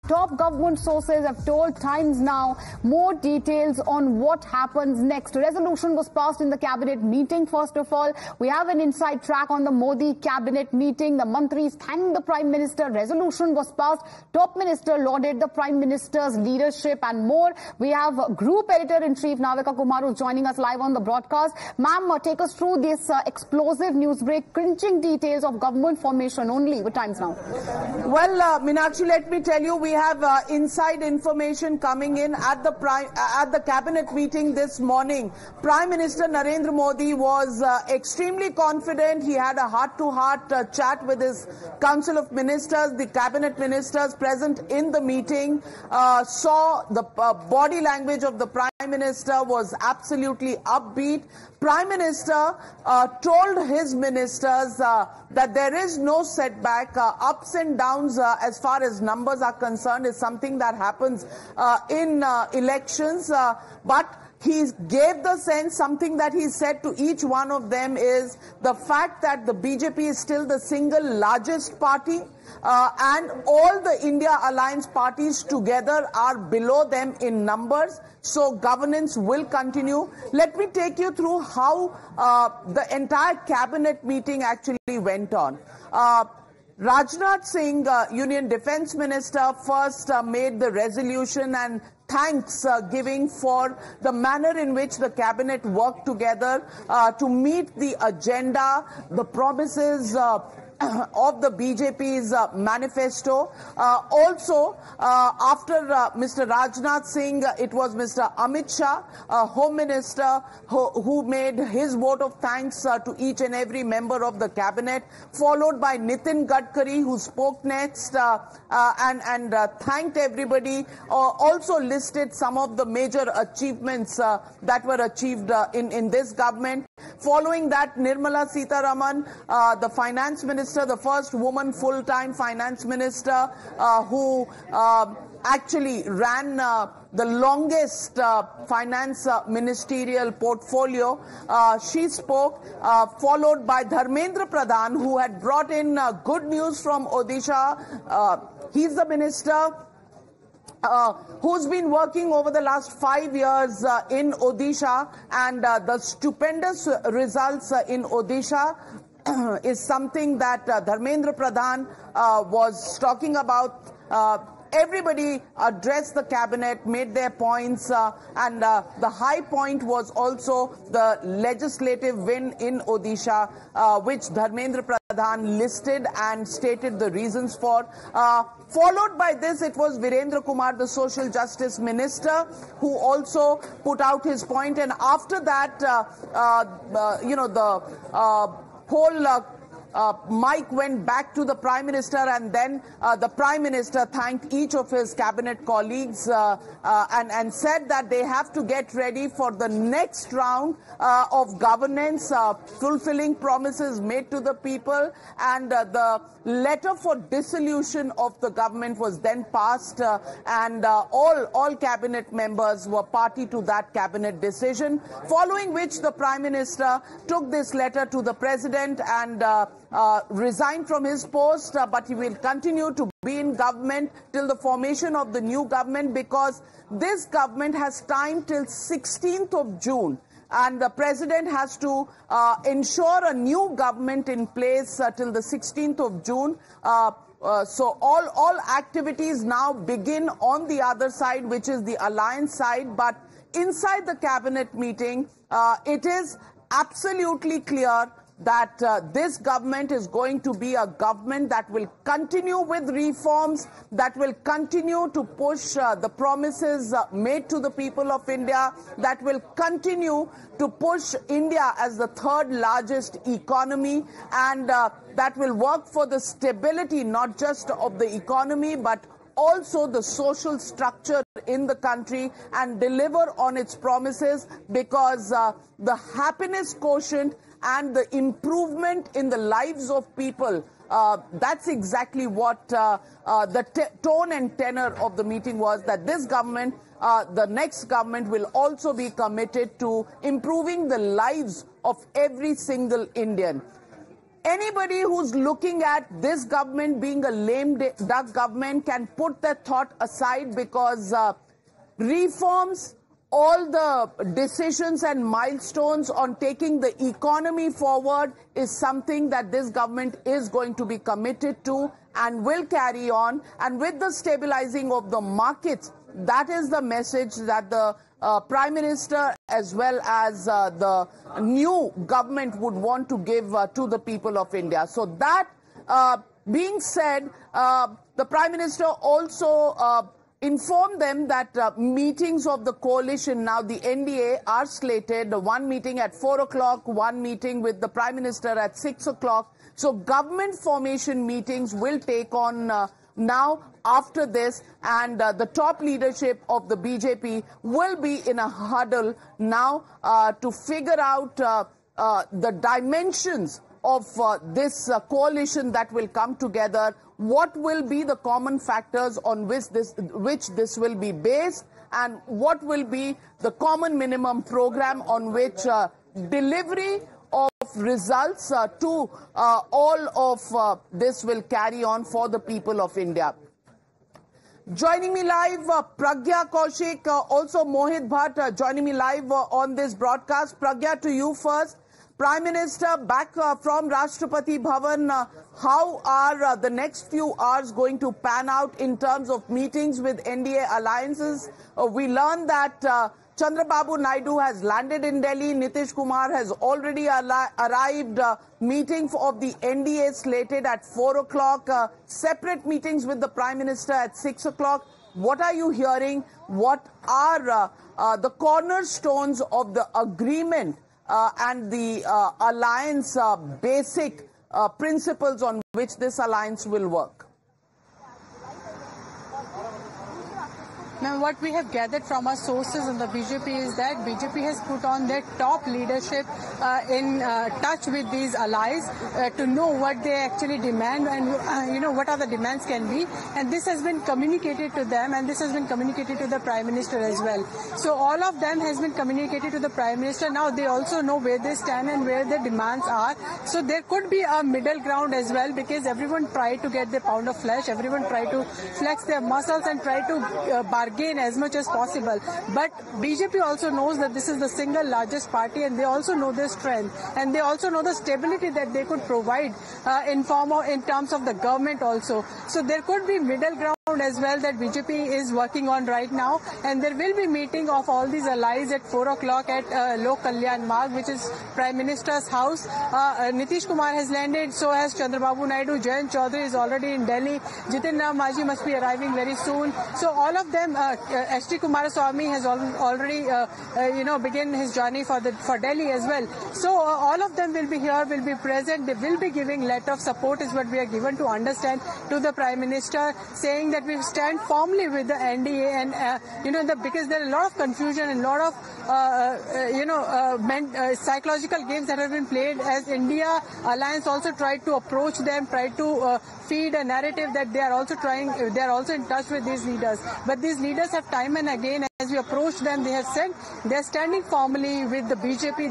top government sources have told Times Now more details on what happens next. A resolution was passed in the cabinet meeting. First of all, we have an inside track on the Modi cabinet meeting. The mantris thanked the Prime Minister. Resolution was passed. Top Minister lauded the Prime Minister's leadership and more. We have Group Editor-in-Chief Navika Kumar who's joining us live on the broadcast. Ma'am, take us through this explosive news break, clinching details of government formation only with Times Now. Well, Meenakshi, let me tell you, we have inside information coming in at the cabinet meeting this morning. Prime Minister Narendra Modi was extremely confident. He had a heart-to-heart chat with his Council of Ministers. The cabinet ministers present in the meeting saw the body language of the Prime Minister was absolutely upbeat. Prime Minister told his ministers that there is no setback. Ups and downs as far as numbers are concerned is something that happens in elections. But he gave the sense, something that he said to each one of them is the fact that the BJP is still the single largest party. And all the India Alliance parties together are below them in numbers. So governance will continue. Let me take you through how the entire cabinet meeting actually went on. Rajnath Singh, Union Defence Minister, first made the resolution and thanks giving for the manner in which the cabinet worked together to meet the agenda, the promises of the BJP's manifesto. Also, after Mr. Rajnath Singh, it was Mr. Amit Shah, Home Minister, who made his vote of thanks to each and every member of the cabinet, followed by Nitin Gadkari, who spoke next and thanked everybody, also listed some of the major achievements that were achieved in this government. Following that, Nirmala Sitharaman, the Finance Minister, the first woman full-time Finance Minister who actually ran the longest finance ministerial portfolio. She spoke, followed by Dharmendra Pradhan, who had brought in good news from Odisha. He's the minister who's been working over the last 5 years in Odisha, and the stupendous results in Odisha is something that Dharmendra Pradhan was talking about. Everybody addressed the cabinet, made their points, and the high point was also the legislative win in Odisha, which Dharmendra Pradhan listed and stated the reasons for. Followed by this, it was Virendra Kumar, the Social Justice Minister, who also put out his point. And after that, the whole mic went back to the Prime Minister, and then the Prime Minister thanked each of his cabinet colleagues and said that they have to get ready for the next round of governance, fulfilling promises made to the people. And the letter for dissolution of the government was then passed, and all cabinet members were party to that cabinet decision, following which the Prime Minister took this letter to the President and resigned from his post, but he will continue to be in government till the formation of the new government, because this government has time till 16th of June. And the President has to ensure a new government in place till the 16th of June. So all activities now begin on the other side, which is the alliance side. But inside the cabinet meeting, it is absolutely clear that this government is going to be a government that will continue with reforms, that will continue to push the promises made to the people of India, that will continue to push India as the third largest economy, and that will work for the stability not just of the economy but also the social structure in the country, and deliver on its promises, because the happiness quotient and the improvement in the lives of people, that's exactly what the tone and tenor of the meeting was, that this government, the next government, will also be committed to improving the lives of every single Indian. Anybody who's looking at this government being a lame duck government can put that thought aside, because reforms, all the decisions and milestones on taking the economy forward is something that this government is going to be committed to and will carry on. And with the stabilizing of the markets, that is the message that the Prime Minister as well as the new government would want to give to the people of India. So that being said, the Prime Minister also informed them that meetings of the coalition, now the NDA, are slated. One meeting at 4 o'clock, one meeting with the Prime Minister at 6 o'clock. So government formation meetings will take on now after this, and the top leadership of the BJP will be in a huddle now to figure out the dimensions of this coalition that will come together. What will be the common factors on which this will be based, and what will be the common minimum program on which delivery of results to all of this will carry on for the people of India. Joining me live, Pragya Kaushik, also Mohit Bhatt joining me live on this broadcast. Pragya, to you first. Prime Minister back from Rashtrapati Bhavan, how are the next few hours going to pan out in terms of meetings with NDA alliances? We learned that Chandrababu Naidu has landed in Delhi. Nitish Kumar has already arrived. Meeting of the NDA slated at 4 o'clock. Separate meetings with the Prime Minister at 6 o'clock. What are you hearing? What are the cornerstones of the agreement and the alliance basic principles on which this alliance will work? Now, what we have gathered from our sources in the BJP is that BJP has put on their top leadership in touch with these allies to know what they actually demand and what are the demands can be, and this has been communicated to them, and this has been communicated to the Prime Minister as well. So all of them has been communicated to the Prime Minister. Now they also know where they stand and where their demands are. So there could be a middle ground as well, because everyone tried to get their pound of flesh, everyone tried to flex their muscles and try to bargain as much as possible. But BJP also knows that this is the single largest party, and they also know their strength, and they also know the stability that they could provide in terms of the government also. So there could be middle ground as well that BJP is working on right now, and there will be meeting of all these allies at 4 o'clock at Lok Kalyan Marg, which is Prime Minister's house. Nitish Kumar has landed, so has Chandrababu Naidu. Jayant Chaudhary is already in Delhi. Jitin Ram Majhi must be arriving very soon. So all of them, H.D. Kumaraswamy has already begun his journey for Delhi as well. So all of them will be here, will be present. They will be giving letter of support, is what we are given to understand, to the Prime Minister, saying that we stand firmly with the NDA, and because there are a lot of confusion and a lot of psychological games that have been played, as India alliance also tried to approach them, tried to feed a narrative that they are also in touch with these leaders. But these leaders have time and again, as we approach them, they have said they are standing firmly with the BJP.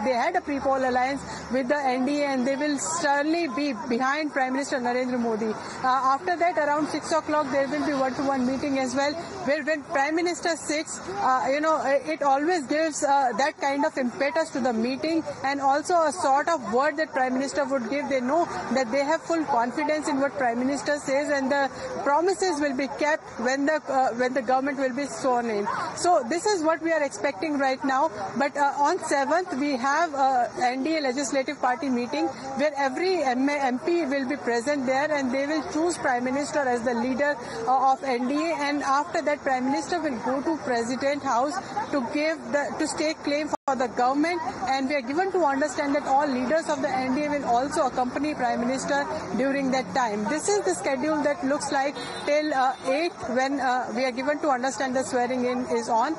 They had a pre-poll alliance with the NDA, and they will certainly be behind Prime Minister Narendra Modi. After that, around 6 o'clock, there will be one-to-one meeting as well, where when Prime Minister sits, it always gives that kind of impetus to the meeting, and also a sort of word that Prime Minister would give. They know that they have full confidence in what Prime Minister says, and the promises will be kept when the government will be sworn in. So this is what we are expecting right now. But on 7th, we have NDA Legislative Party meeting, where every MP will be present there, and they will choose Prime Minister as the leader of NDA. And after that, Prime Minister will go to President House to stake claim for the government, and we are given to understand that all leaders of the NDA will also accompany Prime Minister during that time. This is the schedule that looks like till 8, when we are given to understand the swearing in is on.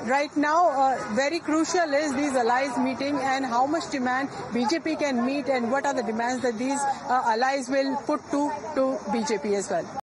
Right now, very crucial is these allies meeting and how much demand BJP can meet, and what are the demands that these allies will put to BJP as well.